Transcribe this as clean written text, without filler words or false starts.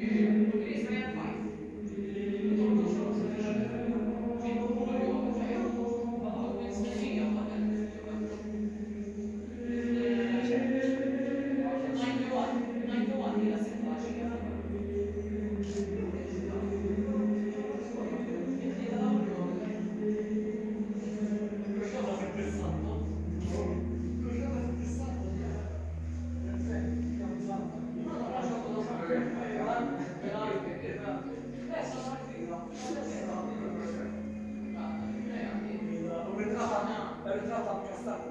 Quindi sbagliato mai. Tutto lo conoscevo se il Goguryeo, cioè io parlavo come gli stranieri a parlare questo giocato. Cioè, Naito One era sempre facile a parlare. Io che ci giocavo. Giocavo a scuola, e da laurea, Crociata fettessato. Crociata fettessato, camuffata. no, no, no, gioco da solo. Sono arrivato, non è vero. Ah, 3 anni. L'ho No, entrata no. al castello.